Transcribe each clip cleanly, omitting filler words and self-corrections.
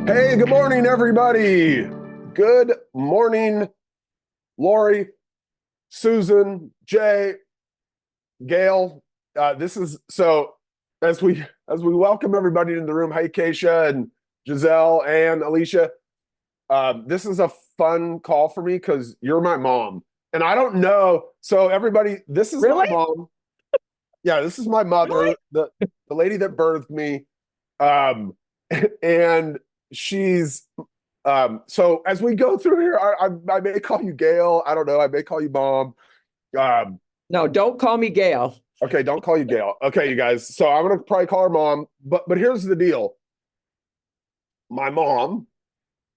Hey, good morning, everybody. Good morning, Lori, Susan, Jay, Gail. This is so as we welcome everybody into the room. Hey, Keisha and Giselle and Alicia. This is a fun call for me because you're my mom, and I don't know. So everybody, this is my Really? mom. Yeah, this is my Really? mother, the lady that birthed me. Um, and she's so as we go through here, I may call you Gail. I don't know. I may call you Mom. Um, No, don't call me Gail. okay, don't call you Gail. Okay, you guys. So I'm gonna probably call her Mom. But here's the deal. My mom,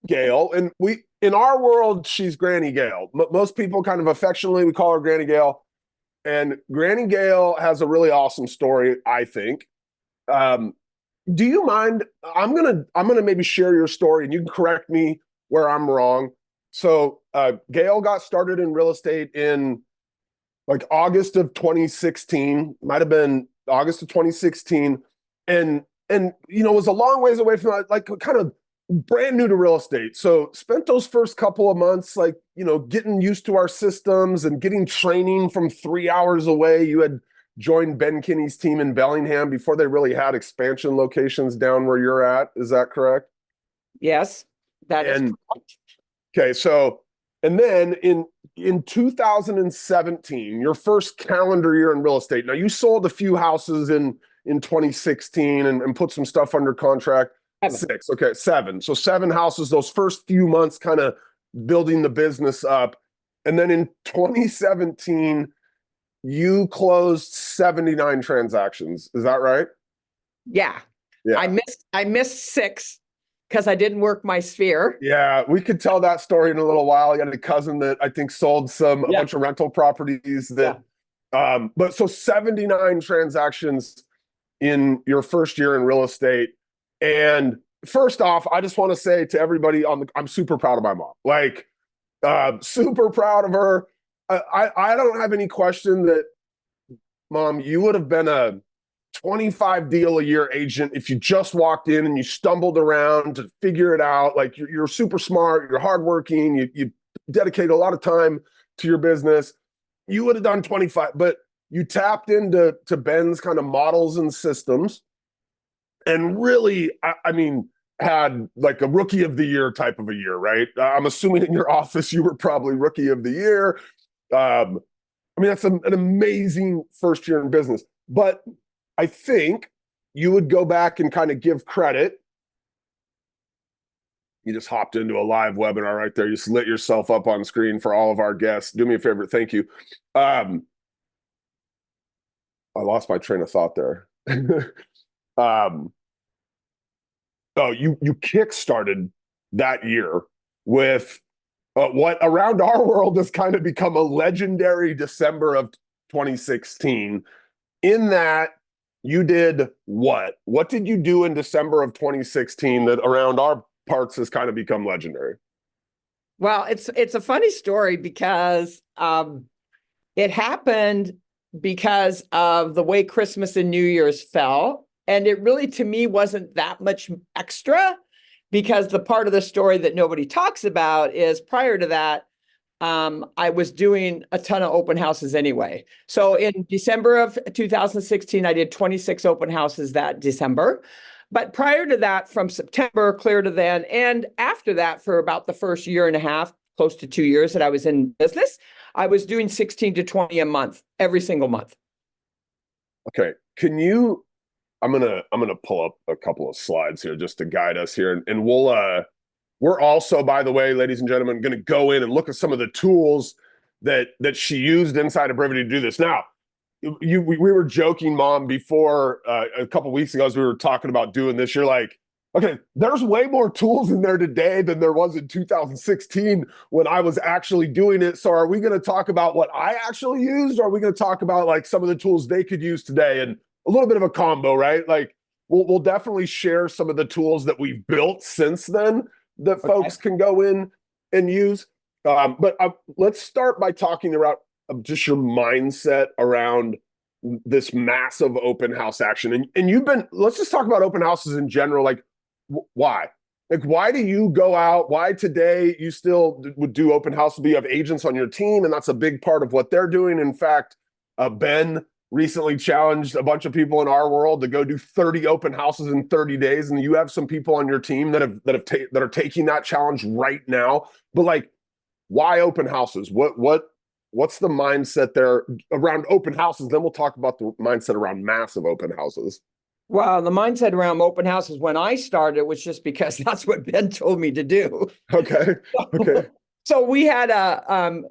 Gail, and we in our world, she's Granny Gail. Most people kind of affectionately we call her Granny Gail. And Granny Gail has a really awesome story, I think. Um, do you mind? I'm gonna maybe share your story, and you can correct me where I'm wrong. So Gail got started in real estate in like August of 2016, might have been August of 2016, and was a long ways away from like kind of brand new to real estate. So spent those first couple of months like getting used to our systems and getting training from 3 hours away. You had joined Ben Kinney's team in Bellingham before they really had expansion locations down where you're at. Is that correct? Yes, that is And correct. okay, so and then in 2017, your first calendar year in real estate. Now you sold a few houses in 2016 and put some stuff under contract. Evan. Six, okay, seven. So seven houses, those first few months kind of building the business up. And then in 2017, you closed 79 transactions. Is that right? Yeah. Yeah. I missed six because I didn't work my sphere. Yeah, we could tell that story in a little while. I got a cousin that I think sold a Yeah. bunch of rental properties Yeah. that but so 79 transactions in your first year in real estate. And first off, I just want to say to everybody I'm super proud of my mom. Like super proud of her. I don't have any question that mom, you would have been a 25 deal a year agent if you just walked in and you stumbled around to figure it out. Like you're super smart, you're hardworking, you dedicate a lot of time to your business. You would have done 25, but you tapped into Ben's kind of models and systems and really, I mean, had like a rookie of the year type of a year, right? I'm assuming in your office you were probably rookie of the year. I mean, that's an amazing first year in business. But I think you would go back and kind of give credit. You just hopped into a live webinar right there. You just lit yourself up on screen for all of our guests. Do me a favor. Thank you. I lost my train of thought there. um, oh, you kick-started that year with what around our world has kind of become a legendary December of 2016. In that you did what? What did you do in December of 2016 that around our parts has kind of become legendary? Well, it's a funny story because it happened because of the way Christmas and New Year's fell. And it really, to me, wasn't that much extra because the part of the story that nobody talks about is prior to that, I was doing a ton of open houses anyway. So in December of 2016, I did 26 open houses that December. But prior to that, from September clear to then, and after that, for about the first year and a half, close to 2 years that I was in business, I was doing 16 to 20 a month, every single month. Okay. Can you I'm gonna pull up a couple of slides here just to guide us here. And we're also, by the way, ladies and gentlemen, gonna go in and look at some of the tools that she used inside of Brivity to do this. Now, we were joking, Mom, before a couple of weeks ago as we were talking about doing this. You're like, okay, there's way more tools in there today than there was in 2016 when I was actually doing it. So are we going to talk about what I actually used, or are we going to talk about like some of the tools they could use today and a little bit of a combo, right? Like we'll definitely share some of the tools that we've built since then that Okay. folks can go in and use. But let's start by talking about just your mindset around this massive open house action. And you've been, let's just talk about open houses in general. Like, why? Like, why do you go out? Why today you still would do open houses? You have agents on your team, and that's a big part of what they're doing. In fact, Ben recently challenged a bunch of people in our world to go do 30 open houses in 30 days, and you have some people on your team that are taking that challenge right now. But like, why open houses? What's the mindset there around open houses? Then we'll talk about the mindset around massive open houses. Well, the mindset around open houses when I started was just because that's what Ben told me to do. Okay. Okay. So we had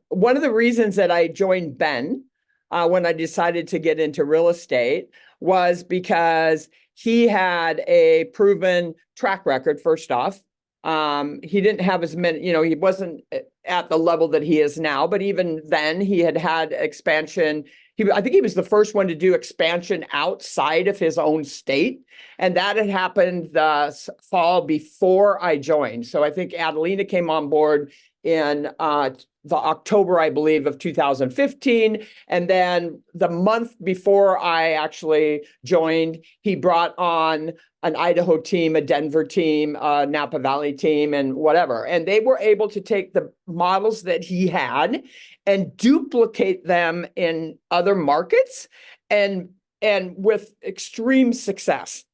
one of the reasons that I joined Ben when I decided to get into real estate was because he had a proven track record, first off. He didn't have as many, he wasn't at the level that he is now, but even then he had expansion. I think he was the first one to do expansion outside of his own state. And that had happened the fall before I joined. So I think Adelina came on board in the October, I believe, of 2015. And then the month before I actually joined, he brought on an Idaho team, a Denver team, a Napa Valley team, and whatever. And they were able to take the models that he had and duplicate them in other markets and with extreme success.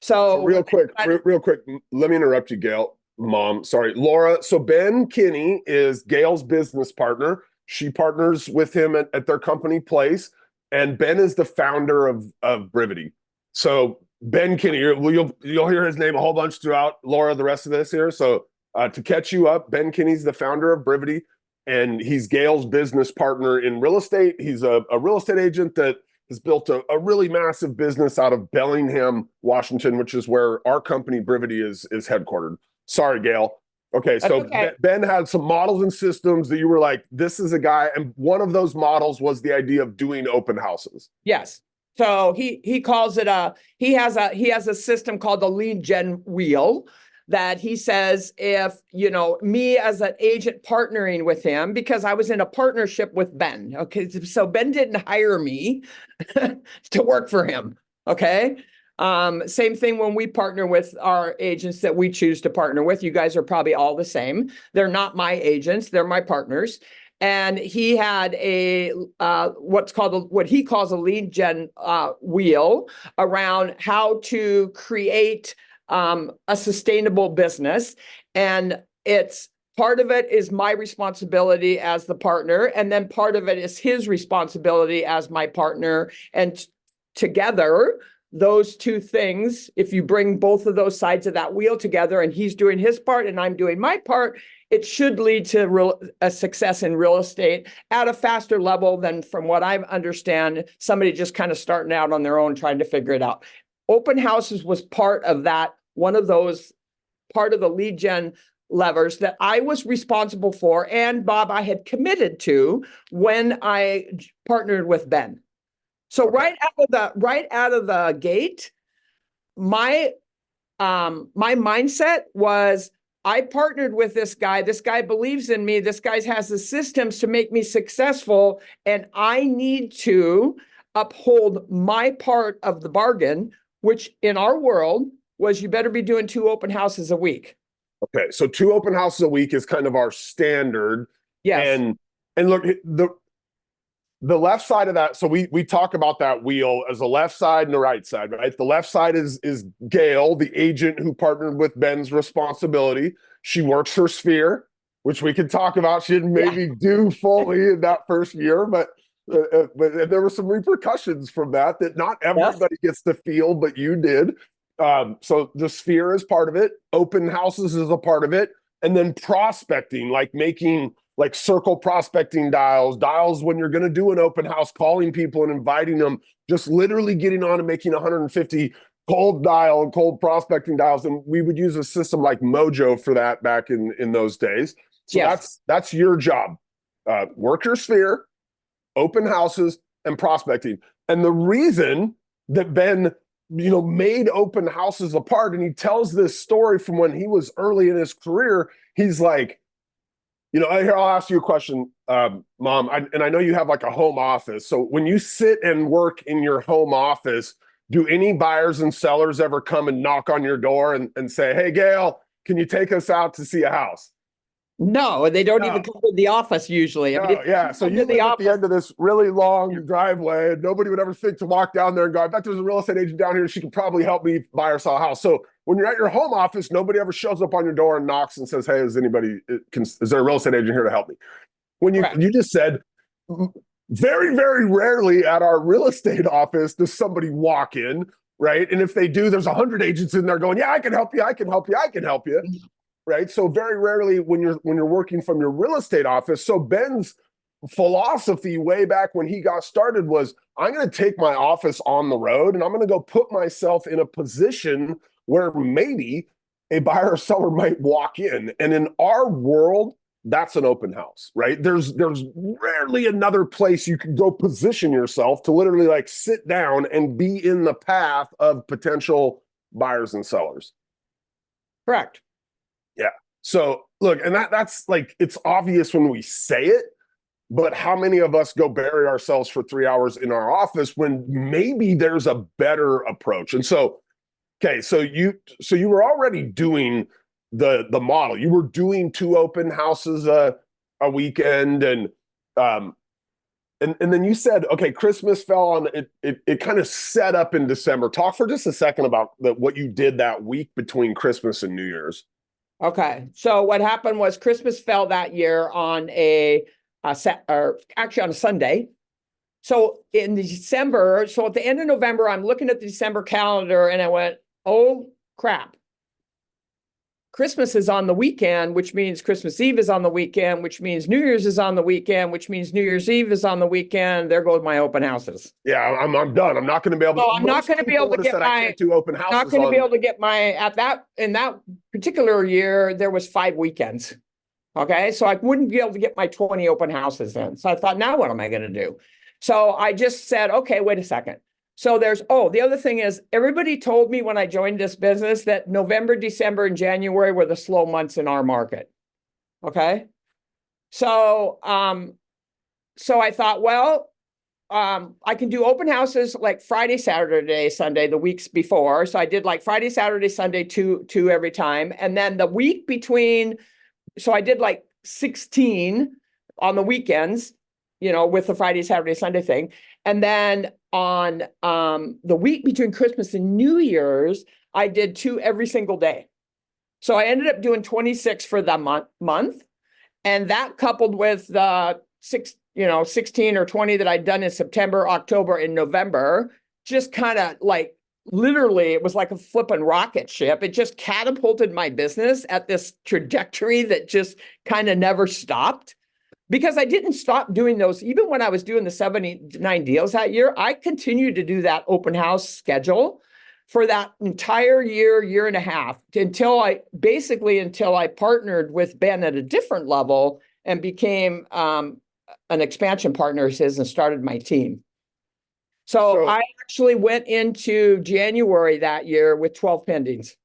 So real quick, let me interrupt you, Gail. Mom, sorry, Laura. So Ben Kinney is Gail's business partner. She partners with him at their company Place, and Ben is the founder of Brivity. So Ben Kinney, you'll hear his name a whole bunch throughout, Laura, the rest of this here. So to catch you up, Ben Kinney's the founder of Brivity, and he's Gail's business partner in real estate. He's a real estate agent that has built a really massive business out of Bellingham, Washington, which is where our company Brivity is headquartered. Sorry, Gail. Okay, so okay. Ben had some models and systems that you were like, this is a guy, and one of those models was the idea of doing open houses. Yes. So he calls it he has a system called the lead gen wheel that he says if, me as an agent partnering with him, because I was in a partnership with Ben. Okay. So Ben didn't hire me to work for him. Okay. Same thing when we partner with our agents that we choose to partner with. You guys are probably all the same. They're not my agents. They're my partners. And he had what he calls a lead gen wheel around how to create a sustainable business. And it's part of it is my responsibility as the partner. And then part of it is his responsibility as my partner. And together, those two things, if you bring both of those sides of that wheel together and he's doing his part and I'm doing my part, it should lead to a success in real estate at a faster level than, from what I understand, somebody just kind of starting out on their own trying to figure it out. Open houses was part of that, one of those, part of the lead gen levers that I was responsible for, and Bob, I had committed to when I partnered with Ben. So right out of the gate, my mindset was, I partnered with this guy. This guy believes in me. This guy has the systems to make me successful, and I need to uphold my part of the bargain, which in our world was you better be doing 2 open houses a week. Okay, so 2 open houses a week is kind of our standard. Yes. And look, the left side of that, so we talk about that wheel as a left side and a right side, right? The left side is Gail, the agent who partnered with Ben's responsibility. She works her sphere, which we can talk about. She didn't maybe do fully in that first year, but there were some repercussions from that not everybody gets to feel, but you did. So the sphere is part of it. Open houses is a part of it. And then prospecting, like making like circle prospecting dials when you're going to do an open house, calling people and inviting them, just literally getting on and making 150 cold prospecting dials. And we would use a system like Mojo for that back in those days. So yes, that's your job. Work your sphere, open houses, and prospecting. And the reason that Ben, made open houses apart, and he tells this story from when he was early in his career, he's like, here, I'll ask you a question, Mom. And I know you have like a home office. So when you sit and work in your home office, do any buyers and sellers ever come and knock on your door and say, hey, Gail, can you take us out to see a house? No, they don't even No. come to the office usually. I mean, No, yeah. So you live at the end of this really long driveway, and nobody would ever think to walk down there and go, I bet there's a real estate agent down here. She could probably help me buy or sell a house. So when you're at your home office, nobody ever shows up on your door and knocks and says, hey, is there a real estate agent here to help me? When you just said, very, very rarely at our real estate office does somebody walk in, right? And if they do, there's 100 agents in there going, yeah, I can help you. I can help you. I can help you. Right. So very rarely when you're working from your real estate office. So Ben's philosophy way back when he got started was, I'm going to take my office on the road and I'm going to go put myself in a position where maybe a buyer or seller might walk in. And in our world, that's an open house, right? There's rarely another place you can go position yourself to literally like sit down and be in the path of potential buyers and sellers. Correct. Yeah. So look, and that's like, it's obvious when we say it, but how many of us go bury ourselves for 3 hours in our office when maybe there's a better approach? And so, okay, so you were already doing the model. You were doing 2 open houses a weekend, and then you said, okay, Christmas fell on it. It kind of set up in December. Talk for just a second about what you did that week between Christmas and New Year's. Okay. So what happened was Christmas fell that year on actually on a Sunday. So in December, so at the end of November, I'm looking at the December calendar and I went, oh crap. Christmas is on the weekend, which means Christmas Eve is on the weekend, which means New Year's is on the weekend, which means New Year's Eve is on the weekend. There goes my open houses. Yeah, I'm done. I'm not going to be able to. So I'm not going to be able to get I can't do open houses. Not going to be able to get in that particular year, there was 5 weekends. Okay. So I wouldn't be able to get my 20 open houses in. So I thought, now what am I going to do? So I just said, okay, wait a second. So the other thing is, everybody told me when I joined this business that November, December, and January were the slow months in our market. Okay. So, so I thought, well, I can do open houses like Friday, Saturday, Sunday, the weeks before. So I did like Friday, Saturday, Sunday, two every time. And then the week between, so I did like 16 on the weekends, with the Friday, Saturday, Sunday thing. And then on the week between Christmas and New Year's, I did 2 every single day. So I ended up doing 26 for the month. And that coupled with the 16 or 20 that I'd done in September, October, and November, just kind of like literally, it was like a flipping rocket ship. It just catapulted my business at this trajectory that just kind of never stopped. Because I didn't stop doing those. Even when I was doing the 79 deals that year, I continued to do that open house schedule for that entire year and a half, until I partnered with Ben at a different level and became an expansion partner of his and started my team. So I actually went into January that year with 12 pendings.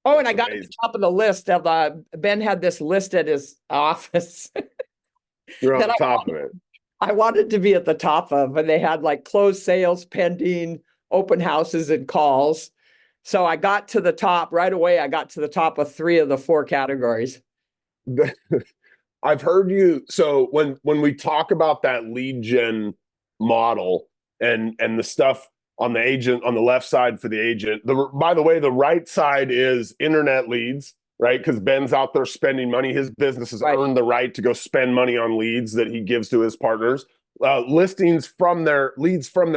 Oh, and I got to the top of the list of Ben had this list at his office. You're on the top of it. I wanted to be at the top of, and they had like closed sales, pending, open houses, and calls. So I got to the top right away. I got to the top of 3 of the 4 categories. I've heard you. So when we talk about that lead gen model and the stuff on the agent, on the left side for the agent. By the way, the right side is internet leads, right? Because Ben's out there spending money. His business has earned the right to go spend money on leads that he gives to his partners. Leads from their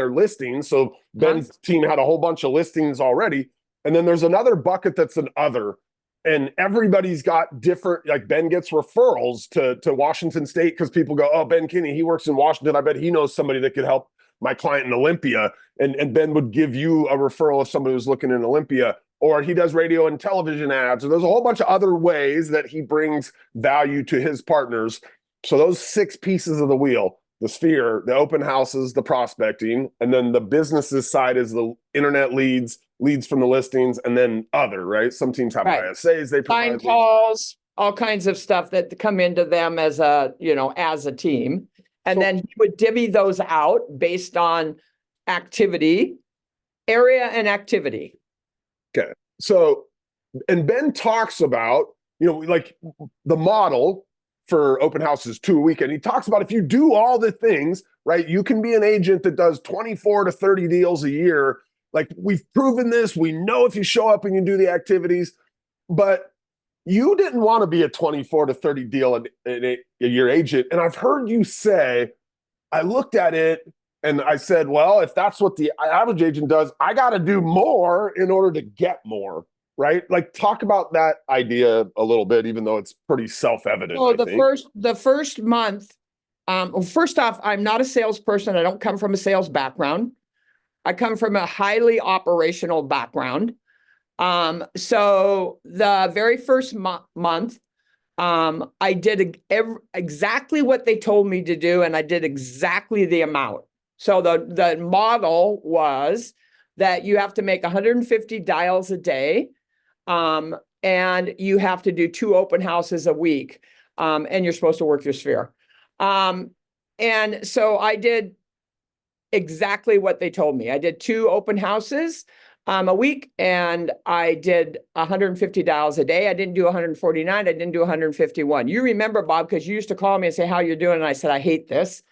listings. So Ben's team had a whole bunch of listings already. And then there's another bucket that's an other. And everybody's got different, like Ben gets referrals to Washington State because people go, oh, Ben Kinney, he works in Washington. I bet he knows somebody that could help my client in Olympia. And Ben would give you a referral if somebody was looking in Olympia, or he does radio and television ads, or there's a whole bunch of other ways that he brings value to his partners. So those 6 pieces of the wheel, the sphere, the open houses, the prospecting, and then the businesses side is the internet leads from the listings, and then other, right? Some teams have ISAs, they provide calls, all kinds of stuff that come into them as a team. And then he would divvy those out based on activity. Area and activity. Okay. So, and Ben talks about, like the model for open houses 2 a week. And he talks about if you do all the things, right, you can be an agent that does 24 to 30 deals a year. Like we've proven this. We know if you show up and you do the activities, but you didn't want to be a 24 to 30 deal a year agent. And I've heard you say, I looked at it and I said, well, if that's what the average agent does, I got to do more in order to get more, right? Like talk about that idea a little bit, even though it's pretty self-evident, So I think. the first month, well, first off, I'm not a salesperson. I don't come from a sales background. I come from a highly operational background. So the very first month, I did exactly what they told me to do, and I did exactly the amount. So the model was that you have to make 150 dials a day, and you have to do 2 open houses a week, and you're supposed to work your sphere. And so I did exactly what they told me. I did 2 open houses a week, and I did 150 dials a day. I didn't do 149. I didn't do 151. You remember, Bob, because you used to call me and say, how you doing? And I said, I hate this.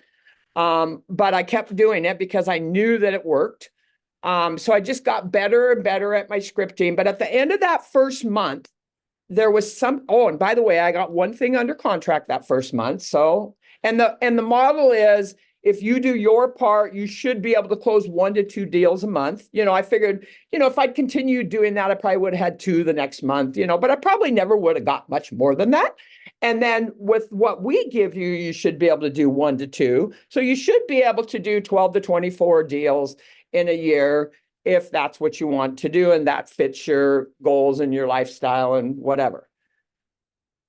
But I kept doing it because I knew that it worked. So I just got better and better at my scripting. But at the end of that first month, there was and by the way, I got one thing under contract that first month. So, and the model is, if you do your part, you should be able to close 1 to 2 deals a month. I figured, if I'd continued doing that, I probably would have had 2 the next month, but I probably never would have got much more than that. And then with what we give you, you should be able to do 1 to 2. So you should be able to do 12 to 24 deals in a year if that's what you want to do and that fits your goals and your lifestyle and whatever.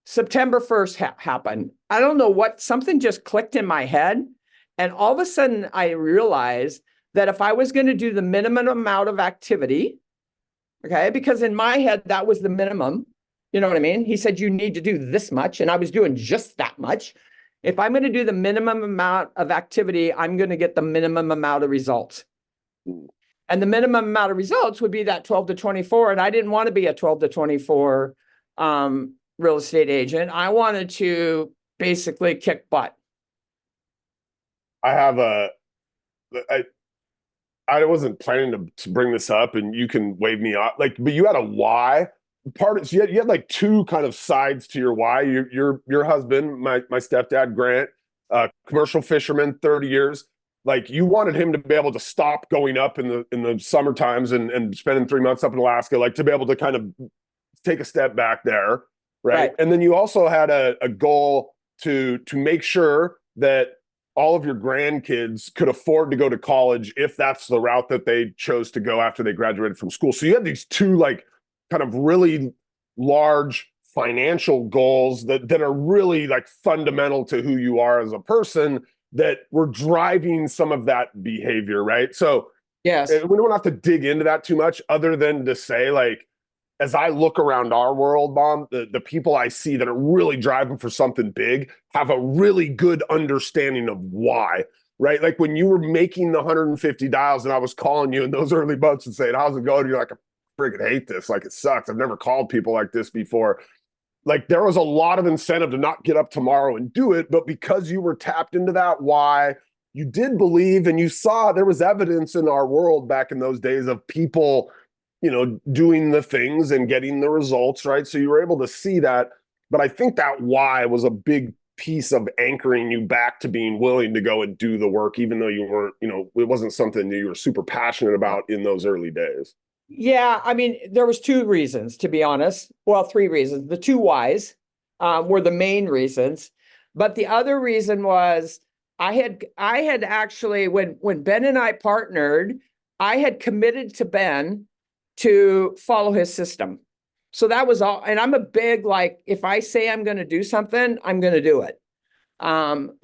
September 1st happened. I don't know what, something just clicked in my head. And all of a sudden, I realized that if I was going to do the minimum amount of activity, okay, because in my head, that was the minimum. You know what I mean? He said, you need to do this much. And I was doing just that much. If I'm going to do the minimum amount of activity, I'm going to get the minimum amount of results. And the minimum amount of results would be that 12 to 24. And I didn't want to be a 12 to 24 real estate agent. I wanted to basically kick butt. I wasn't planning to bring this up, and you can wave me off. But you had a why. So you had like 2 kind of sides to your why. Your husband, my stepdad, Grant, commercial fisherman, 30 years. Like you wanted him to be able to stop going up in the summer times and spending 3 months up in Alaska, like to be able to kind of take a step back there, right? And then you also had a goal to make sure that all of your grandkids could afford to go to college if that's the route that they chose to go after they graduated from school. So you had these 2 like kind of really large financial goals that are really like fundamental to who you are as a person that were driving some of that behavior, right? So yes, we don't have to dig into that too much other than to say, like, as I look around our world, Mom, the people I see that are really driving for something big have a really good understanding of why, right? Like when you were making the 150 dials and I was calling you in those early months and saying, how's it going? You're like, I freaking hate this. Like it sucks. I've never called people like this before. Like there was a lot of incentive to not get up tomorrow and do it. But because you were tapped into that why, you did believe and you saw there was evidence in our world back in those days of people doing the things and getting the results, right? So you were able to see that. But I think that why was a big piece of anchoring you back to being willing to go and do the work, even though you weren't, it wasn't something that you were super passionate about in those early days. Yeah, I mean, there was 2 reasons, to be honest. Well, 3 reasons. The 2 whys were the main reasons. But the other reason was I had actually, when Ben and I partnered, I had committed to Ben to follow his system. So that was all. And I'm a big, like, if I say I'm going to do something, I'm going to do it.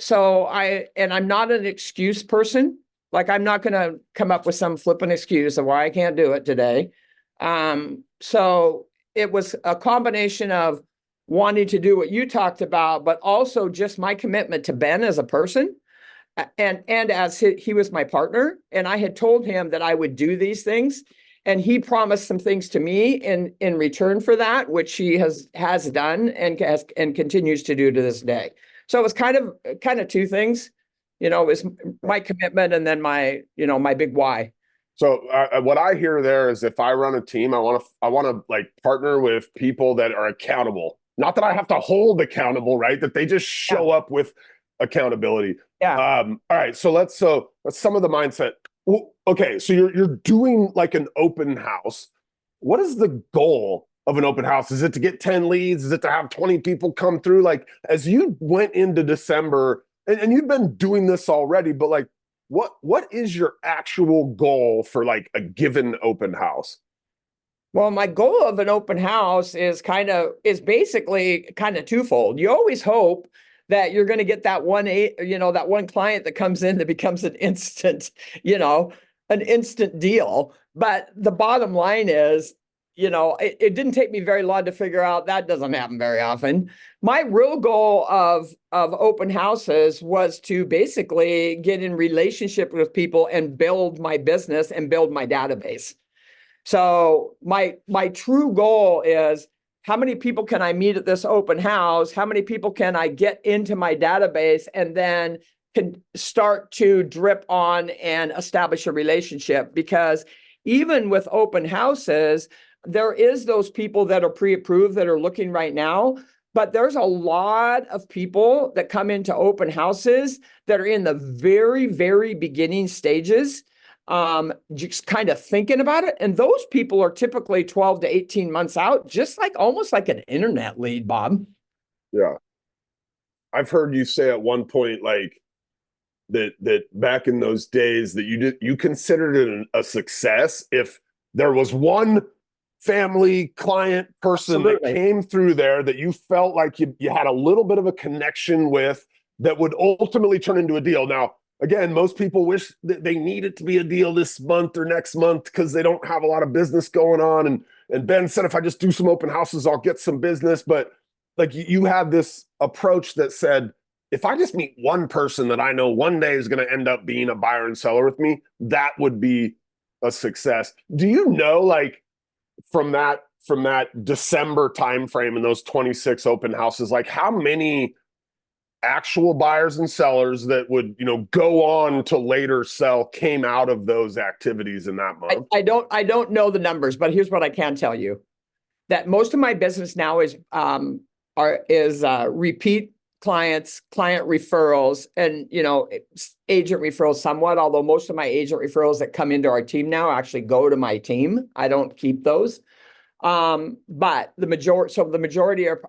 So I'm not an excuse person. Like, I'm not going to come up with some flippant excuse of why I can't do it today. So it was a combination of wanting to do what you talked about, but also just my commitment to Ben as a person. and as he was my partner, and I had told him that I would do these things, and he promised some things to me in return for that, which he has done and continues to do to this day. So it was kind of two things, it was my commitment and then my big why. So what I hear there is if I run a team, I want to like partner with people that are accountable. Not that I have to hold accountable, right? That they just show up with accountability. Yeah. All right. So that's some of the mindset. Well, okay. So you're doing like an open house. What is the goal of an open house? Is it to get 10 leads? Is it to have 20 people come through? Like as you went into December and you've been doing this already, but like, what is your actual goal for like a given open house? Well, my goal of an open house is basically kind of twofold. You always hope that you're going to get that that one client that comes in that becomes an instant deal. But the bottom line is, it didn't take me very long to figure out that doesn't happen very often. My real goal of open houses was to basically get in relationship with people and build my business and build my database. So my true goal is, how many people can I meet at this open house? How many people can I get into my database and then can start to drip on and establish a relationship? Because even with open houses, there is those people that are pre-approved that are looking right now, but there's a lot of people that come into open houses that are in the very, very beginning stages, just kind of thinking about it. And those people are typically 12 to 18 months out, just like almost like an internet lead, Bob. Yeah. I've heard you say at one point, like that back in those days that you considered it a success if there was one family client person Absolutely. that came through there that you felt like you had a little bit of a connection with that would ultimately turn into a deal. Now, again, most people wish that they need it to be a deal this month or next month because they don't have a lot of business going on. And Ben said, if I just do some open houses, I'll get some business. But like you have this approach that said, if I just meet one person that I know one day is going to end up being a buyer and seller with me, that would be a success. Do you know, like from that December timeframe and those 26 open houses, like how many actual buyers and sellers that would go on to later sell came out of those activities in that month? I don't know the numbers, but here's what I can tell you: that most of my business now is repeat clients, client referrals, and agent referrals somewhat. Although most of my agent referrals that come into our team now actually go to my team. I don't keep those. But the majority are,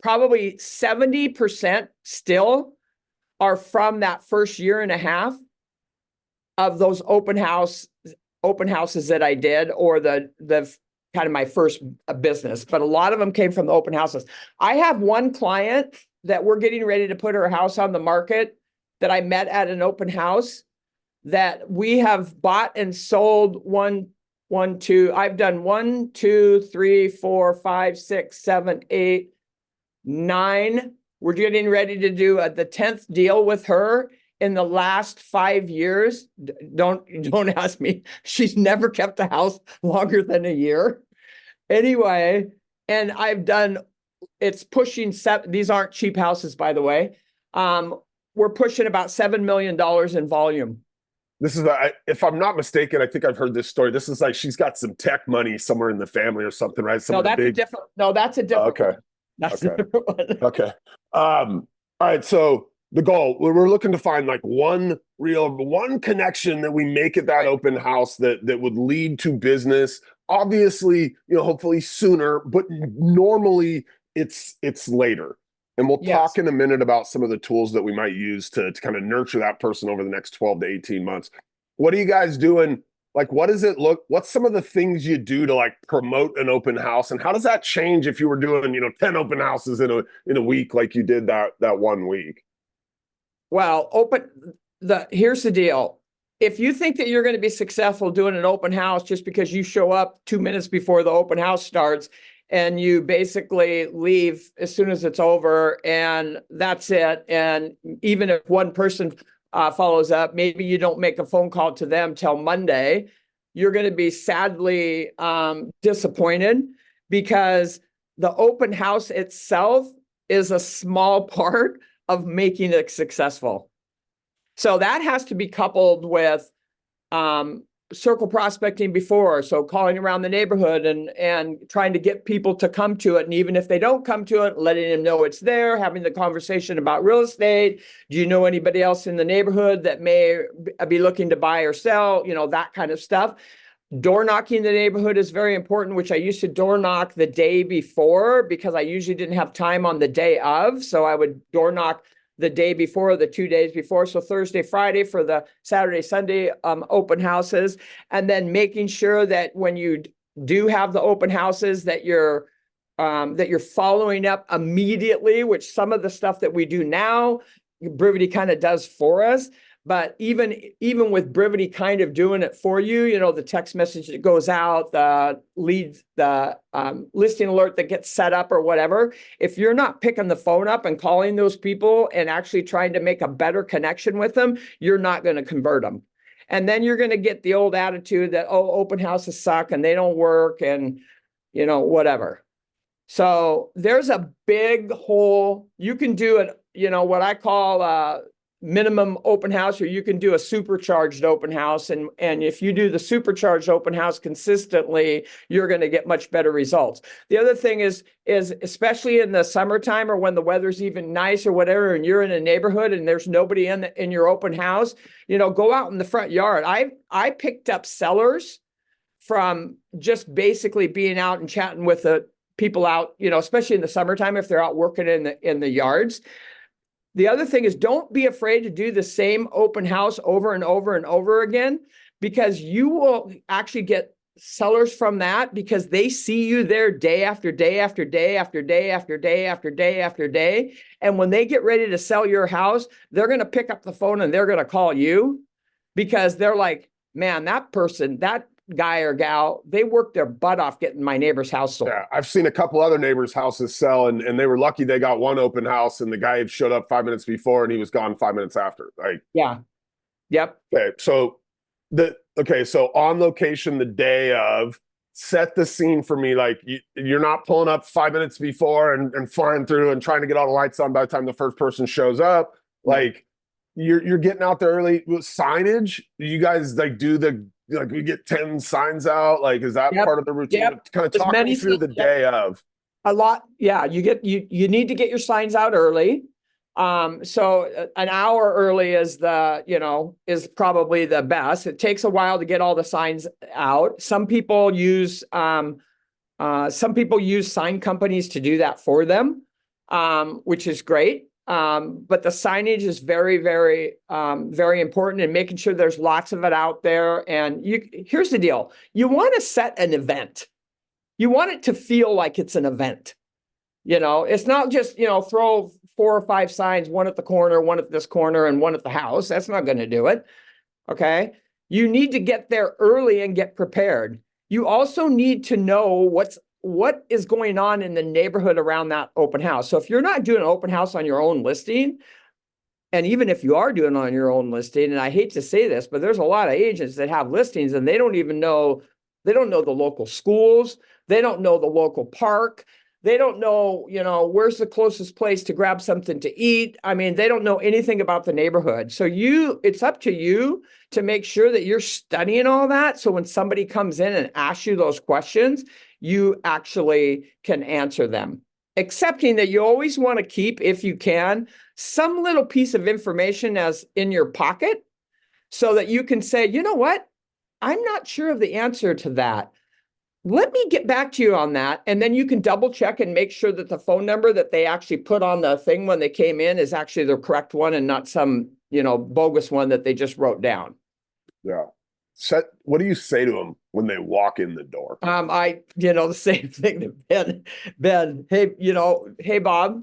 probably 70% still are from that first year and a half of those open houses that I did, or the kind of my first business. But a lot of them came from the open houses. I have one client that we're getting ready to put her house on the market that I met at an open house, that we have bought and sold I've done 1, 2, 3, 4, 5, 6, 7, 8, 9. We're getting ready to do the 10th deal with her in the last 5 years. Don't ask me. She's never kept a house longer than a year. Anyway, and it's pushing these aren't cheap houses, by the way. We're pushing about $7 million in volume. This is, if I'm not mistaken, I think I've heard this story. This is like she's got some tech money somewhere in the family or something, right? No, that's a different one. Okay. That's Okay. a different one. Okay. All right. So the goal, we're looking to find like one connection that we make at that open house that would lead to business. Obviously, hopefully sooner, but normally it's later. And we'll talk in a minute about some of the tools that we might use to kind of nurture that person over the next 12 to 18 months. What are you guys doing? Like, what does it look? What's some of the things you do to like promote an open house? And how does that change if you were doing, 10 open houses in a week, like you did that 1 week? Well, here's the deal. If you think that you're going to be successful doing an open house just because you show up 2 minutes before the open house starts and you basically leave as soon as it's over, and that's it. And even if one person follows up, maybe you don't make a phone call to them till Monday, you're going to be sadly disappointed, because the open house itself is a small part of making it successful. So that has to be coupled with circle prospecting before. So calling around the neighborhood and trying to get people to come to it. And even if they don't come to it, letting them know it's there, having the conversation about real estate. Do you know anybody else in the neighborhood that may be looking to buy or sell? You know, that kind of stuff. Door knocking in the neighborhood is very important, which I used to door knock the day before because I usually didn't have time on the day of. So I would door knock the day before, the 2 days before. So Thursday, Friday for the Saturday, Sunday open houses. And then making sure that when you do have the open houses that you're following up immediately, which some of the stuff that we do now, Brivity kind of does for us. But even with Brivity kind of doing it for you, you know, the text message that goes out, the leads, the listing alert that gets set up or whatever, if you're not picking the phone up and calling those people and actually trying to make a better connection with them, you're not going to convert them. And then you're going to get the old attitude that, oh, open houses suck and they don't work and, you know, whatever. So there's a big hole. You can do it, you know, what I call minimum open house, or you can do a supercharged open house. And if you do the supercharged open house consistently, you're going to get much better results. The other thing is especially in the summertime or when the weather's even nice or whatever, and you're in a neighborhood and there's nobody in your open house, you know, go out in the front yard. I picked up sellers from just basically being out and chatting with the people out, you know, especially in the summertime, if they're out working in the yards. The other thing is, don't be afraid to do the same open house over and over and over again, because you will actually get sellers from that because they see you there day after day after day after day after day after day after day. And when they get ready to sell your house, they're going to pick up the phone and they're going to call you because they're like, man, that person, that guy or gal, they worked their butt off getting my neighbor's house sold. Yeah, I've seen a couple other neighbors' houses sell, and they were lucky they got one open house, and the guy had showed up 5 minutes before, and he was gone 5 minutes after. Like, yeah, yep. Okay, so so on location the day of, set the scene for me. Like you're not pulling up 5 minutes before and flying through and trying to get all the lights on by the time the first person shows up. Like you're getting out there early with signage. You guys like do the we get 10 signs out. Like, is that part of the routine? Kind of talk me through the day of. A lot. Yeah. You need to get your signs out early. So an hour early is probably the best. It takes a while to get all the signs out. Some people use sign companies to do that for them, which is great. But the signage is very, very, very important, and making sure there's lots of it out there. And here's the deal. You want to set an event. You want it to feel like it's an event. You know, it's not just, throw 4 or 5 signs, one at the corner, one at this corner, and one at the house. That's not going to do it. Okay. You need to get there early and get prepared. You also need to know what is going on in the neighborhood around that open house. So if you're not doing an open house on your own listing, and even if you are doing it on your own listing, and I hate to say this, but there's a lot of agents that have listings and they don't know the local schools. They don't know the local park. They don't know, where's the closest place to grab something to eat. I mean, they don't know anything about the neighborhood. So it's up to you to make sure that you're studying all that. So when somebody comes in and asks you those questions, you actually can answer them. Accepting that you always want to keep, if you can, some little piece of information as in your pocket so that you can say, you know what? I'm not sure of the answer to that. Let me get back to you on that. And then you can double check and make sure that the phone number that they actually put on the thing when they came in is actually the correct one and not some, bogus one that they just wrote down. Yeah. What do you say to them when they walk in the door? The same thing to Ben. Hey, Bob.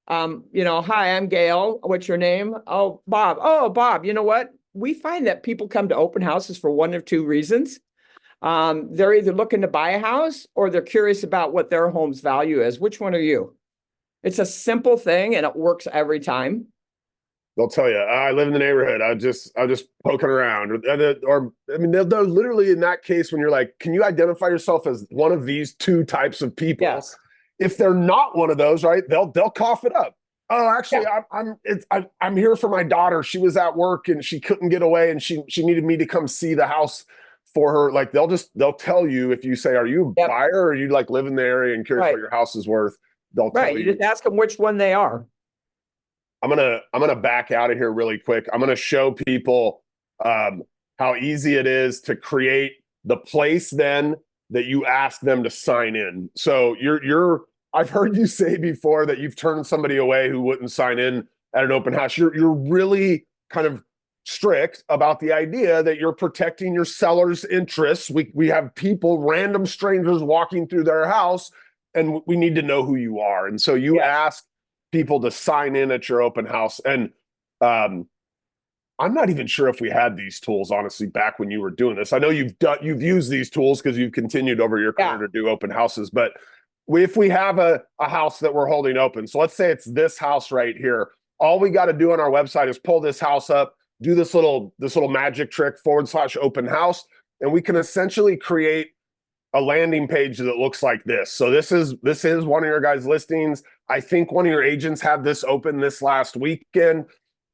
Hi, I'm Gail. What's your name? Oh, Bob. Oh, Bob, you know what? We find that people come to open houses for one of two reasons. They're either looking to buy a house or they're curious about what their home's value is. Which one are you? It's a simple thing and it works every time. They'll tell you, I live in the neighborhood. I'm just poking around, or I mean, they'll literally in that case when you're like, can you identify yourself as one of these two types of people? Yes. If they're not one of those, right? They'll cough it up. Oh, actually, I'm here for my daughter. She was at work and she couldn't get away, and she needed me to come see the house for her. Like they'll tell you if you say, are you a buyer or you like live in the area and curious what your house is worth? They'll tell you. You just ask them which one they are. I'm gonna back out of here really quick. I'm gonna show people how easy it is to create the place then that you ask them to sign in. So I've heard you say before that you've turned somebody away who wouldn't sign in at an open house. You're really kind of strict about the idea that you're protecting your seller's interests. We have people, random strangers walking through their house, and we need to know who you are. And so you ask people to sign in at your open house. And I'm not even sure if we had these tools, honestly, back when you were doing this. I know you've used these tools because you've continued over your career to do open houses, but if we have a house that we're holding open, so let's say it's this house right here, all we got to do on our website is pull this house up, do this little magic trick /open house, and we can essentially create a landing page that looks like this. So this is one of your guys' listings. I think one of your agents had this open this last weekend.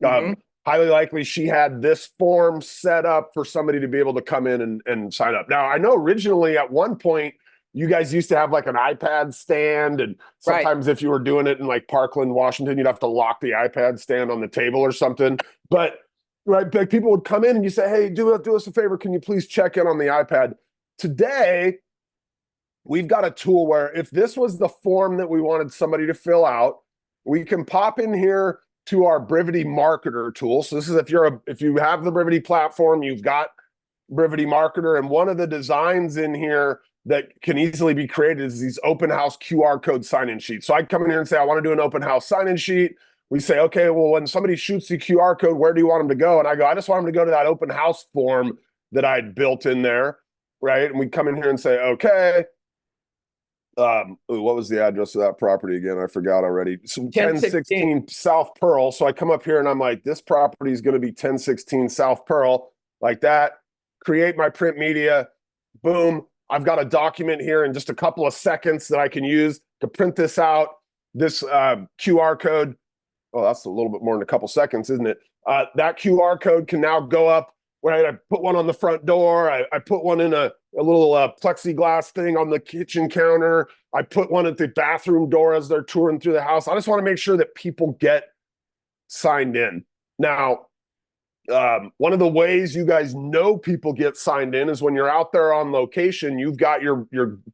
Highly likely she had this form set up for somebody to be able to come in and sign up. Now, I know originally at one point, you guys used to have like an iPad stand, and sometimes if you were doing it in like Parkland, Washington, you'd have to lock the iPad stand on the table or something. But like people would come in and you say, hey, do us a favor. Can you please check in on the iPad? Today, we've got a tool where if this was the form that we wanted somebody to fill out, we can pop in here to our Brivity marketer tool. So this is if you have the Brivity platform, you've got Brivity marketer, and one of the designs in here that can easily be created is these open house QR code sign-in sheets. So I come in here and say, I want to do an open house sign-in sheet. We say, okay, well, when somebody shoots the QR code, where do you want them to go? And I go, I just want them to go to that open house form that I'd built in there, right? And we come in here and say, okay, what was the address of that property again? I forgot already. So 1016 South Pearl. So I come up here and I'm like, this property is going to be 1016 South Pearl, like that. Create my print media. Boom. I've got a document here in just a couple of seconds that I can use to print this out. This QR code. Oh, that's a little bit more than a couple seconds, isn't it? That QR code can now go up. Right, I put one on the front door. I put one in a little plexiglass thing on the kitchen counter. I put one at the bathroom door as they're touring through the house. I just want to make sure that people get signed in. Now, one of the ways you guys know people get signed in is when you're out there on location, you've got your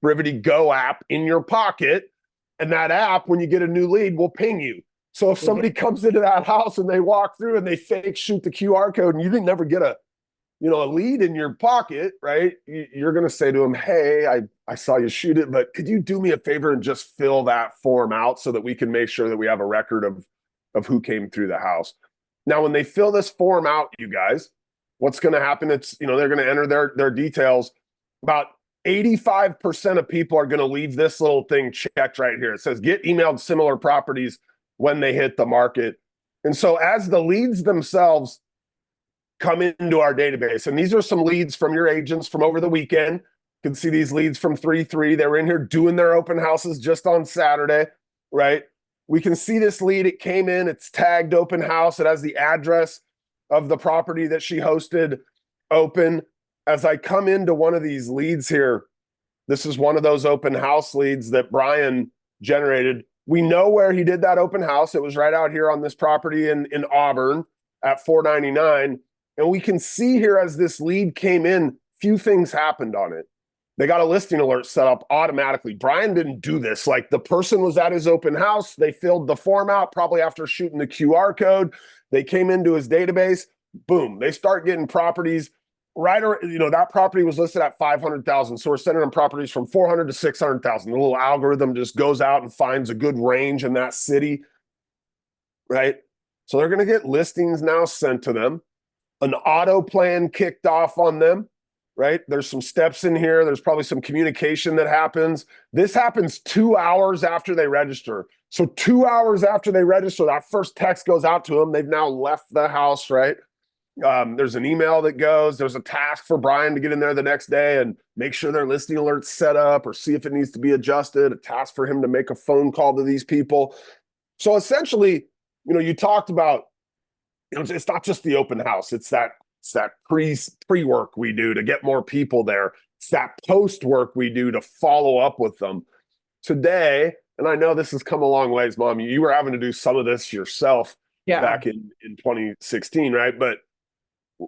Brivity Go app in your pocket, and that app, when you get a new lead, will ping you. So if somebody comes into that house and they walk through and they fake shoot the QR code and you didn't never get a lead in your pocket, right? You're going to say to them, hey, I saw you shoot it, but could you do me a favor and just fill that form out so that we can make sure that we have a record of who came through the house. Now, when they fill this form out, you guys, what's going to happen? It's, they're going to enter their details. About 85% of people are going to leave this little thing checked right here. It says, get emailed similar properties when they hit the market. And so as the leads themselves come into our database, and these are some leads from your agents from over the weekend. You can see these leads from 3-3. They were in here doing their open houses just on Saturday, right? We can see this lead. It came in. It's tagged open house. It has the address of the property that she hosted open. As I come into one of these leads here, this is one of those open house leads that Brian generated. We know where he did that open house. It was right out here on this property in Auburn at 499. And we can see here as this lead came in, few things happened on it. They got a listing alert set up automatically. Brian didn't do this. Like, the person was at his open house. They filled the form out probably after shooting the QR code. They came into his database. Boom. They start getting properties right. Or, that property was listed at 500,000. So we're sending them properties from 400 to 600,000. The little algorithm just goes out and finds a good range in that city. Right. So they're going to get listings now sent to them. An auto plan kicked off on them. right? There's some steps in here. There's probably some communication that happens. This happens 2 hours after they register. So 2 hours after they register, that first text goes out to them. They've now left the house, right? There's an email that goes. There's a task for Brian to get in there the next day and make sure their listing alert's set up or see if it needs to be adjusted. A task for him to make a phone call to these people. So essentially, you talked about, it's not just the open house. It's that pre-work we do to get more people there. It's that post work we do to follow up with them. Today, and I know this has come a long ways, Mom. You were having to do some of this yourself back in 2016, right? But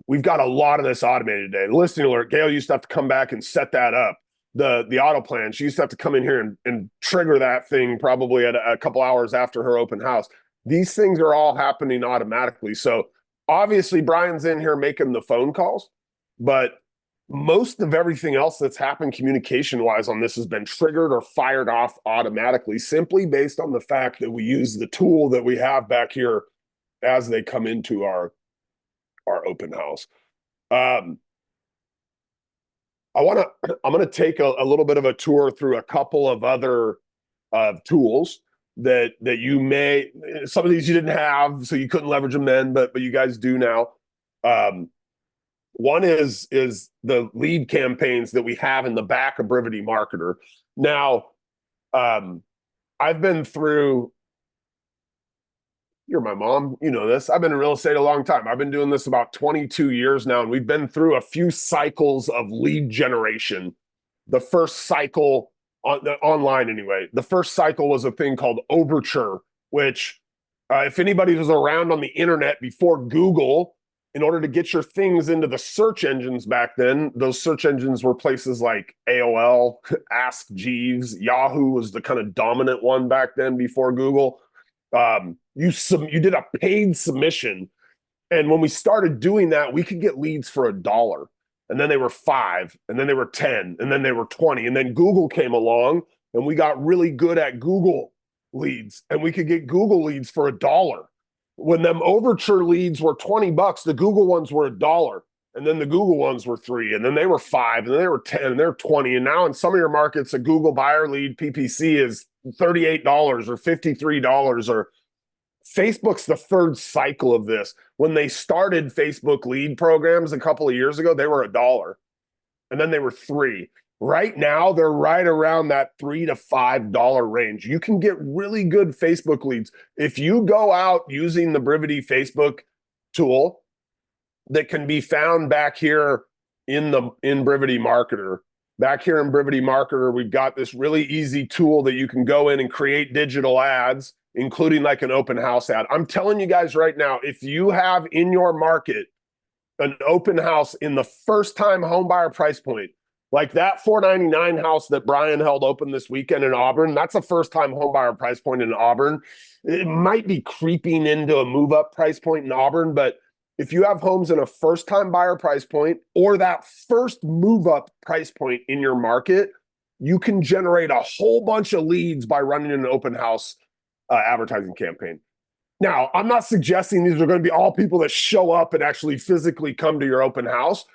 we've got a lot of this automated today. The listing alert, Gail used to have to come back and set that up. The auto plan, she used to have to come in here and trigger that thing probably at a couple hours after her open house. These things are all happening automatically. So obviously Brian's in here making the phone calls, but most of everything else that's happened communication-wise on this has been triggered or fired off automatically, simply based on the fact that we use the tool that we have back here as they come into our open house. I'm going to take a little bit of a tour through a couple of other tools that you may, some of these you didn't have, so you couldn't leverage them then, but you guys do now. One is the lead campaigns that we have in the back of Brivity Marketer. Now, I've been through, you're my mom, you know this. I've been in real estate a long time. I've been doing this about 22 years now, and we've been through a few cycles of lead generation. The first cycle, online anyway, the first cycle was a thing called Overture, which if anybody was around on the internet before Google, in order to get your things into the search engines back then, those search engines were places like AOL, Ask Jeeves, Yahoo was the kind of dominant one back then before Google. You did a paid submission, and when we started doing that, we could get leads for $1, and then they were $5, and then they were 10, and then they were 20, and then Google came along, and we got really good at Google leads, and we could get Google leads for $1. When them Overture leads were $20, the Google ones were $1, and then the Google ones were $3, and then they were $5, and then they were 10, and they're 20, and now in some of your markets, a Google buyer lead PPC is $38 or $53, or Facebook's the third cycle of this. When they started Facebook lead programs a couple of years ago, they were $1, and then they were $3. Right now, they're right around that $3 to $5 range. You can get really good Facebook leads. If you go out using the Brivity Facebook tool that can be found back here in Brivity Marketer. Back here in Brivity Marketer, we've got this really easy tool that you can go in and create digital ads, including like an open house ad. I'm telling you guys right now, if you have in your market an open house in the first-time homebuyer price point, like that $499 house that Brian held open this weekend in Auburn, that's a first-time homebuyer price point in Auburn. It might be creeping into a move-up price point in Auburn, but if you have homes in a first-time buyer price point or that first move-up price point in your market, you can generate a whole bunch of leads by running an open house advertising campaign. Now, I'm not suggesting these are going to be all people that show up and actually physically come to your open house,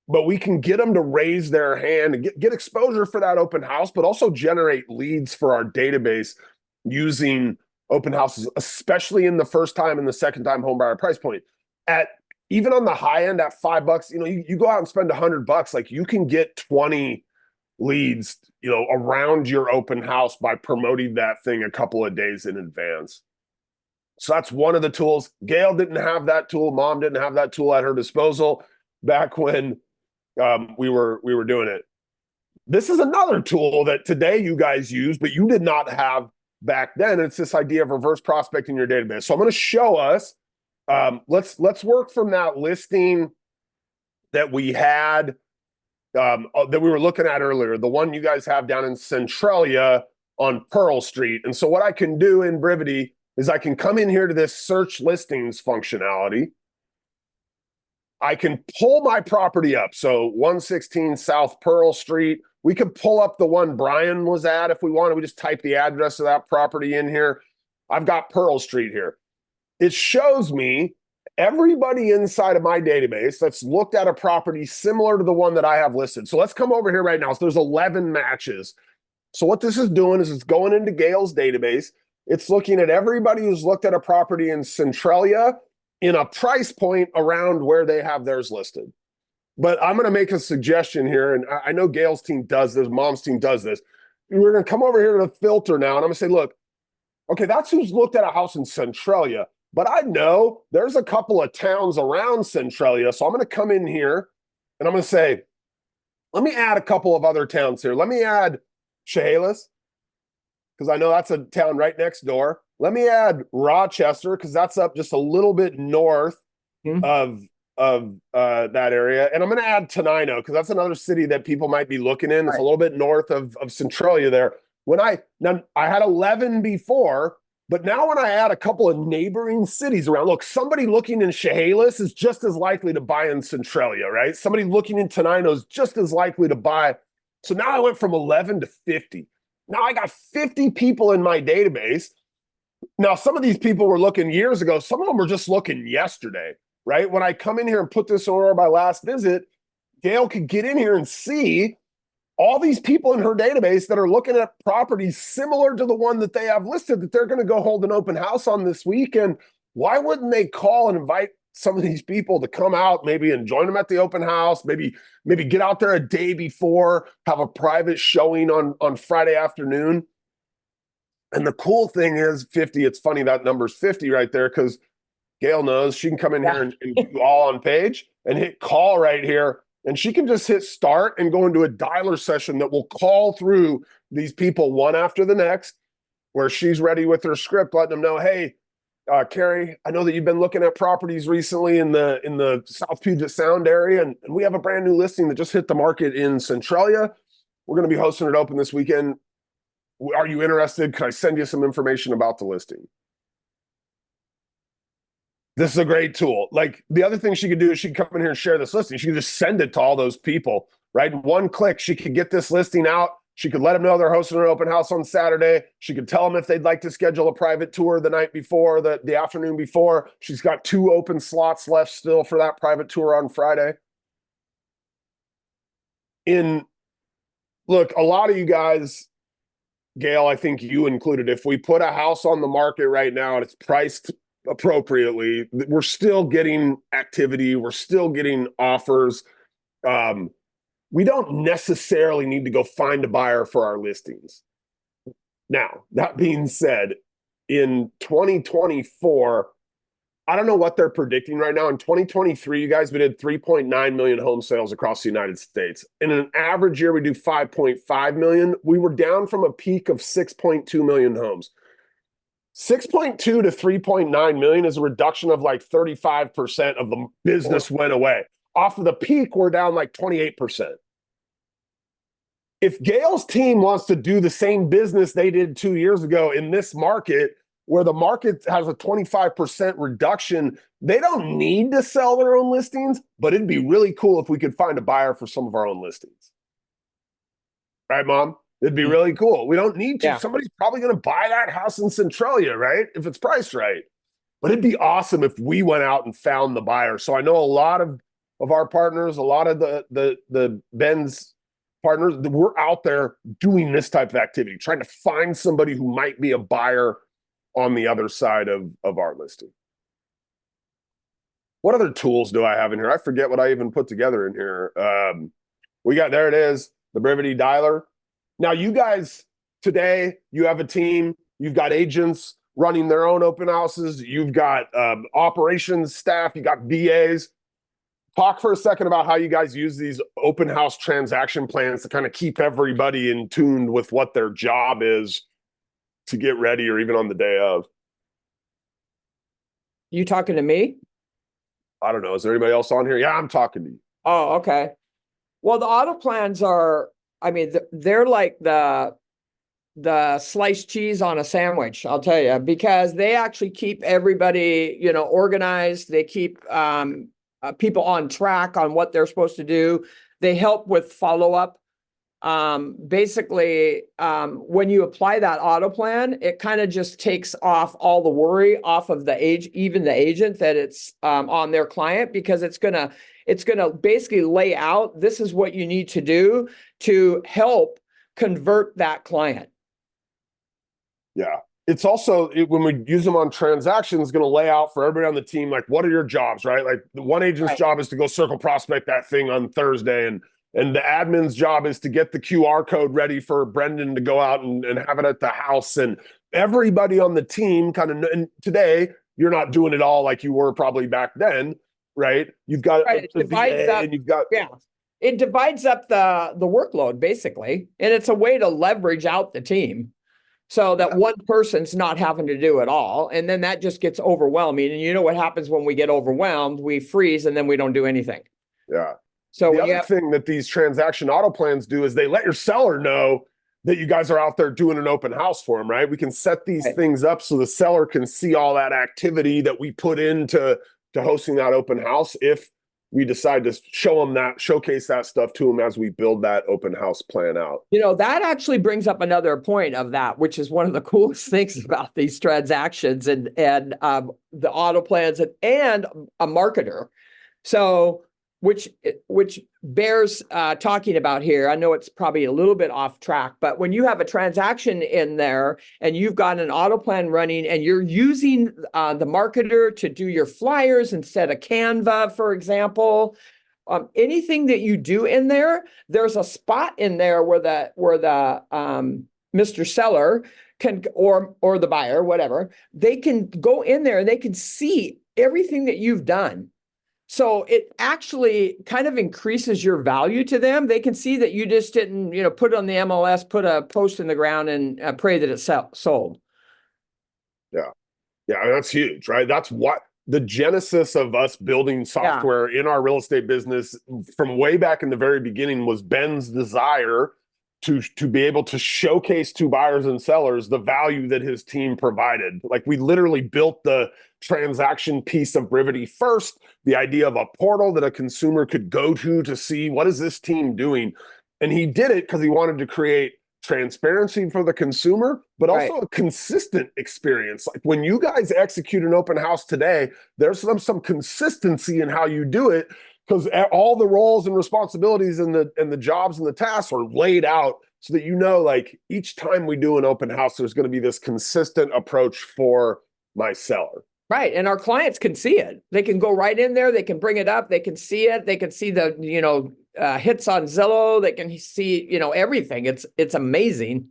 but we can get them to raise their hand and get exposure for that open house, but also generate leads for our database using open houses, especially in the first time and the second time home buyer price point. At even on the high end at $5, you go out and spend $100, like you can get 20 leads, around your open house by promoting that thing a couple of days in advance. So that's one of the tools. Gail didn't have that tool. Mom didn't have that tool at her disposal back when we were doing it. This is another tool that today you guys use, but you did not have back then. It's this idea of reverse prospecting your database. So I'm going to show us. Let's work from that listing that we had that we were looking at earlier, the one you guys have down in Centralia on Pearl Street. And so what I can do in Brivity is I can come in here to this search listings functionality. I can pull my property up. So 116 South Pearl Street. We could pull up the one Brian was at if we wanted. We just type the address of that property in here. I've got Pearl Street here. It shows me everybody inside of my database that's looked at a property similar to the one that I have listed. So let's come over here right now. So there's 11 matches. So what this is doing is it's going into Gail's database. It's looking at everybody who's looked at a property in Centralia in a price point around where they have theirs listed. But I'm going to make a suggestion here, and I know Gail's team does this, Mom's team does this. We're going to come over here to the filter now, and I'm going to say, look, okay, that's who's looked at a house in Centralia. But I know there's a couple of towns around Centralia. So I'm going to come in here and I'm going to say, let me add a couple of other towns here. Let me add Chehalis, because I know that's a town right next door. Let me add Rochester, because that's up just a little bit north of that area. And I'm going to add Tenino, because that's another city that people might be looking in. It's a little bit north of Centralia there. Now I had 11 before, but now when I add a couple of neighboring cities around, look, somebody looking in Chehalis is just as likely to buy in Centralia, right? Somebody looking in Tenino is just as likely to buy. So now I went from 11 to 50. Now I got 50 people in my database. Now, some of these people were looking years ago. Some of them were just looking yesterday, right? When I come in here and put this in order by last visit, Gail could get in here and see all these people in her database that are looking at properties similar to the one that they have listed that they're going to go hold an open house on this weekend. Why wouldn't they call and invite some of these people to come out maybe and join them at the open house, maybe get out there a day before, have a private showing on Friday afternoon? And the cool thing is 50, it's funny that number's 50 right there, because Gail knows she can come in here and do all on page and hit call right here. And she can just hit start and go into a dialer session that will call through these people one after the next, where she's ready with her script, letting them know, hey, Carrie, I know that you've been looking at properties recently in the South Puget Sound area, and we have a brand new listing that just hit the market in Centralia. We're going to be hosting it open this weekend. Are you interested? Can I send you some information about the listing? This is a great tool. Like, the other thing she could do is she could come in here and share this listing. She could just send it to all those people, right? In one click, she could get this listing out. She could let them know they're hosting an open house on Saturday. She could tell them if they'd like to schedule a private tour the night before, the afternoon before. She's got 2 open slots left still for that private tour on Friday. Look, a lot of you guys, Gail, I think you included, if we put a house on the market right now and it's priced appropriately, we're still getting activity. We're still getting offers. We don't necessarily need to go find a buyer for our listings. Now, that being said, in 2024, I don't know what they're predicting right now. In 2023, you guys, we did 3.9 million home sales across the United States. In an average year, we do 5.5 million. We were down from a peak of 6.2 million homes. 6.2 to 3.9 million is a reduction of like 35% of the business went away. Off of the peak, we're down like 28%. If Gail's team wants to do the same business they did 2 years ago in this market, where the market has a 25% reduction, they don't need to sell their own listings, but it'd be really cool if we could find a buyer for some of our own listings. Right, Mom? It'd be really cool. We don't need to. Yeah. Somebody's probably going to buy that house in Centralia, right? If it's priced right. But it'd be awesome if we went out and found the buyer. So I know a lot of our partners, a lot of the Ben's partners, we're out there doing this type of activity, trying to find somebody who might be a buyer on the other side of our listing. What other tools do I have in here? I forget what I even put together in here. There it is, the Brivity dialer. Now, you guys, today, you have a team. You've got agents running their own open houses. You've got operations staff. You got VAs. Talk for a second about how you guys use these open house transaction plans to kind of keep everybody in tune with what their job is to get ready, or even on the day of. You talking to me? I don't know. Is there anybody else on here? Yeah, I'm talking to you. Oh, okay. Well, the auto plans are, I mean, they're like the sliced cheese on a sandwich, I'll tell you, because they actually keep everybody, organized. They keep people on track on what they're supposed to do. They help with follow-up. basically, when you apply that auto plan, it kind of just takes off all the worry off of even the agent that it's on their client, because it's gonna basically lay out, this is what you need to do to help convert that client. Yeah. It's also, when we use them on transactions, going to lay out for everybody on the team, like, what are your jobs, right? Like, the one agent's job is to go circle prospect that thing on Thursday, and the admin's job is to get the QR code ready for Brendan to go out and have it at the house. And everybody on the team and today, you're not doing it all like you were probably back then, right? You've got it divides up, and you've got, it divides up the workload, basically, and it's a way to leverage out the team, so that one person's not having to do it all. And then that just gets overwhelming. And you know what happens when we get overwhelmed? We freeze and then we don't do anything. Yeah. So the other thing that these transaction auto plans do is they let your seller know that you guys are out there doing an open house for them, right? We can set these things up so the seller can see all that activity that we put into hosting that open house, if we decide to showcase that stuff to them as we build that open house plan out. You know, that actually brings up another point of that, which is one of the coolest things about these transactions and the auto plans and a marketer. So, which bears talking about here. I know it's probably a little bit off track, but when you have a transaction in there and you've got an auto plan running and you're using the marketer to do your flyers instead of Canva, for example, anything that you do in there, there's a spot in there where the Mr. Seller can, or the buyer, whatever, they can go in there and they can see everything that you've done. So it actually kind of increases your value to them. They can see that you just didn't, put it on the MLS, put a post in the ground and pray that it's sold. Yeah. Yeah. That's huge, right? That's what the genesis of us building software in our real estate business from way back in the very beginning was Ben's desire to be able to showcase to buyers and sellers the value that his team provided. Like, we literally built the transaction piece of Brivity first, the idea of a portal that a consumer could go to see what is this team doing. And he did it because he wanted to create transparency for the consumer, but also a consistent experience. Like, when you guys execute an open house today, there's some consistency in how you do it, because all the roles and responsibilities and the jobs and the tasks are laid out so that, like, each time we do an open house, there's going to be this consistent approach for my seller. Right. And our clients can see it. They can go right in there. They can bring it up. They can see it. They can see the, hits on Zillow. They can see, everything. It's amazing.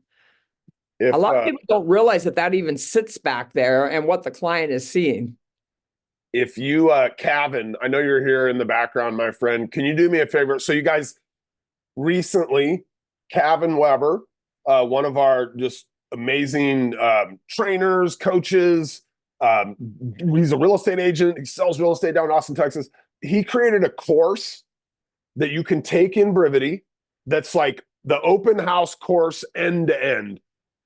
A lot of people don't realize that even sits back there and what the client is seeing. If you, Kevin, I know you're here in the background, my friend, can you do me a favor? So you guys recently, Kevin Weber, one of our just amazing trainers, coaches, he's a real estate agent. He sells real estate down in Austin, Texas. He created a course that you can take in Brivity that's like the open house course end to end.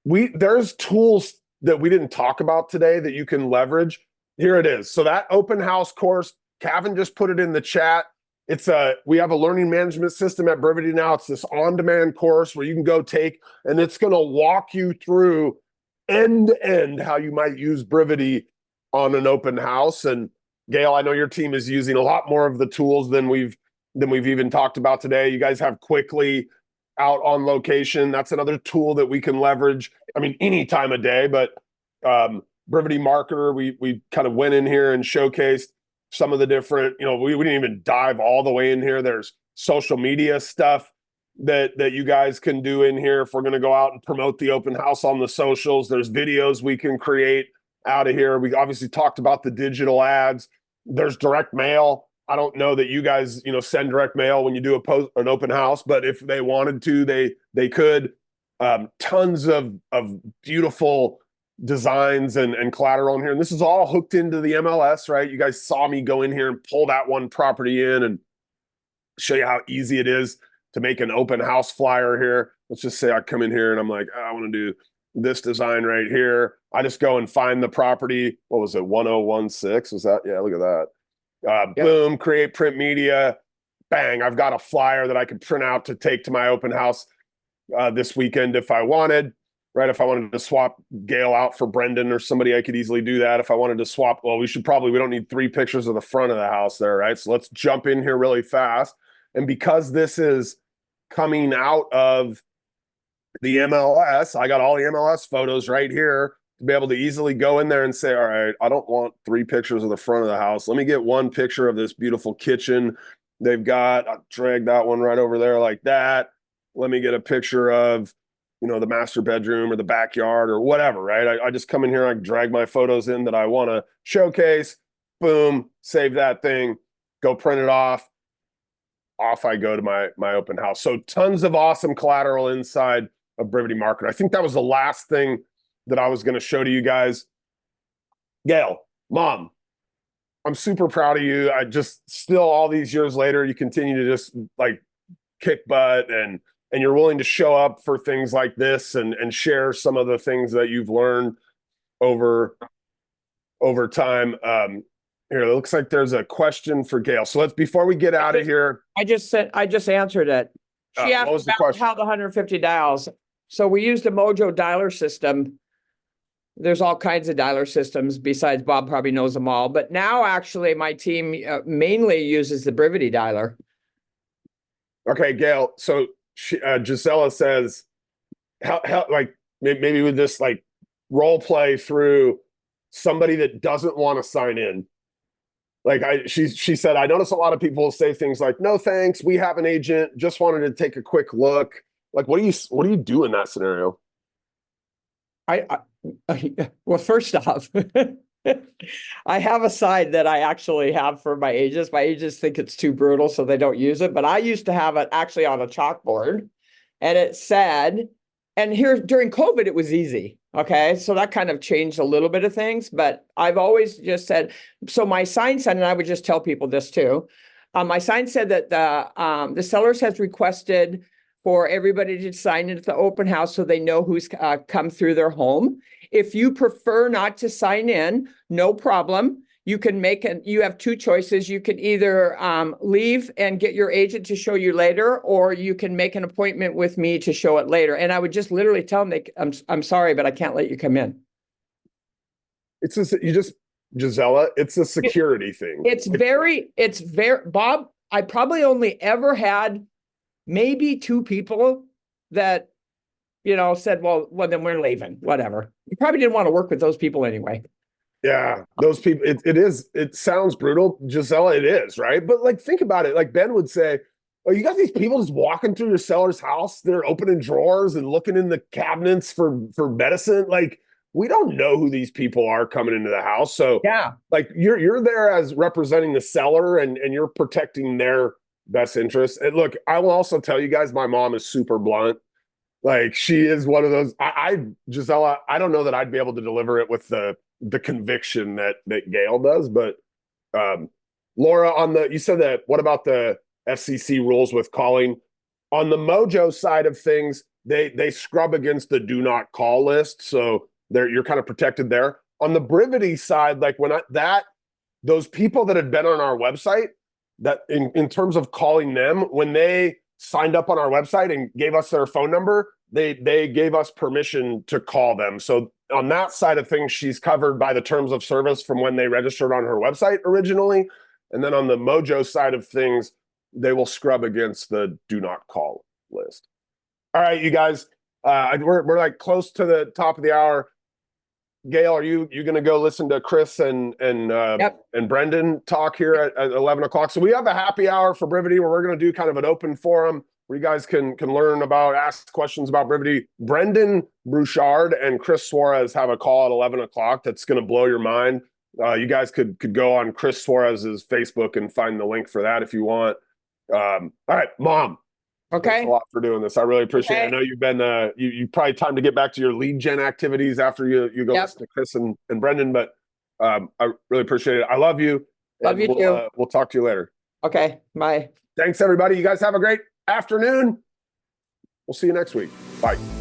There's tools that we didn't talk about today that you can leverage. Here it is. So that open house course, Kevin just put it in the chat. We have a learning management system at Brivity now. It's this on-demand course where you can go take, and it's going to walk you through end to end how you might use Brivity on an open house. And Gail, I know your team is using a lot more of the tools than we've even talked about today. You guys have Quickly out on location. That's another tool that we can leverage. I mean, any time of day, but Brivity Marketer, we kind of went in here and showcased some of the different, we didn't even dive all the way in here. There's social media stuff that you guys can do in here if we're going to go out and promote the open house on the socials. There's videos we can create out of here. We obviously talked about the digital ads. There's direct mail. I don't know that you guys, send direct mail when you do an open house, but if they wanted to, they could. Tons of beautiful designs and collateral in here. And this is all hooked into the MLS, right? You guys saw me go in here and pull that one property in and show you how easy it is to make an open house flyer here. Let's just say I come in here and I'm like, I want to do this design right here. I just go and find the property. What was it? 1016 was that? Yeah, look at that. Yep. Boom, create print media. Bang, I've got a flyer that I can print out to take to my open house. this weekend if I wanted, right? If I wanted to swap Gail out for Brendan or somebody, I could easily do that. If I wanted to swap, well, we don't need 3 pictures of the front of the house there, right? So let's jump in here really fast. And because this is coming out of the MLS, I got all the MLS photos right here to be able to easily go in there and say, all right, I don't want 3 pictures of the front of the house. Let me get one picture of this beautiful kitchen they've got. I'll drag that one right over there like that. Let me get a picture of, the master bedroom or the backyard or whatever, right? I just come in here, I drag my photos in that I want to showcase, boom, save that thing, go print it off. Off I go to my open house. So tons of awesome collateral inside of Brivity Market. I think that was the last thing that I was going to show to you guys. Gail, Mom, I'm super proud of you. I just still, all these years later, you continue to just like kick butt and you're willing to show up for things like this and share some of the things that you've learned over time. Here, it looks like there's a question for Gail. So before we get out of here. I just answered it. She asked about how the 150 dials. So we used a Mojo dialer system. There's all kinds of dialer systems besides Bob probably knows them all. But now actually my team mainly uses the Brivity dialer. Okay, Gail. So Gisela says, how like maybe with this like role play through somebody that doesn't want to sign in. Like she said, I notice a lot of people say things like, no, thanks, we have an agent, just wanted to take a quick look. Like, what do you do in that scenario? Well, first off, I have a side that I actually have for my agents. My agents think it's too brutal, so they don't use it. But I used to have it actually on a chalkboard, and it said, and here during COVID, it was easy. Okay, so that kind of changed a little bit of things, but I've always just said, so my sign said, and I would just tell people this too. My sign said that the sellers has requested for everybody to sign into the open house so they know who's come through their home. If you prefer not to sign in, no problem. You can you have 2 choices. You can either leave and get your agent to show you later, or you can make an appointment with me to show it later. And I would just literally tell them, I'm sorry, but I can't let you come in. Gisela, it's a security thing. It's very, Bob, I probably only ever had maybe 2 people that, said, well, then we're leaving, whatever. You probably didn't want to work with those people anyway. Yeah, those people, it sounds brutal, Gisela, it is, right? But like, think about it. Like Ben would say, oh, you got these people just walking through your seller's house. They're opening drawers and looking in the cabinets for medicine. Like, we don't know who these people are coming into the house. So yeah, like you're there as representing the seller and you're protecting their best interest. And look, I will also tell you guys, my mom is super blunt. Like, she is one of those, Gisela, I don't know that I'd be able to deliver it with the conviction that Gail does, but Laura, you said that, what about the FCC rules with calling? On the Mojo side of things, they scrub against the do not call list, so you're kind of protected there. On the Brivity side, like those people that had been on our website, that in terms of calling them, when they signed up on our website and gave us their phone number, they gave us permission to call them. So on that side of things, she's covered by the terms of service from when they registered on her website originally. And then on the Mojo side of things, they will scrub against the do not call list. All right, you guys, we're like close to the top of the hour. Gail, are you going to go listen to Chris and Brendan talk here at 11 o'clock? So we have a happy hour for Brivity where we're going to do kind of an open forum where you guys can learn about, ask questions about Brivity. Brendan Bouchard and Chris Suarez have a call at 11 o'clock that's going to blow your mind. You guys could go on Chris Suarez's Facebook and find the link for that if you want. All right, Mom. Okay. Thanks a lot for doing this. I really appreciate it. I know you've been you probably time to get back to your lead gen activities after you go listen to Chris and Brendan, but I really appreciate it. I love you. Love you too. We'll talk to you later. Okay. Bye. Thanks, everybody. You guys have a great afternoon. We'll see you next week. Bye.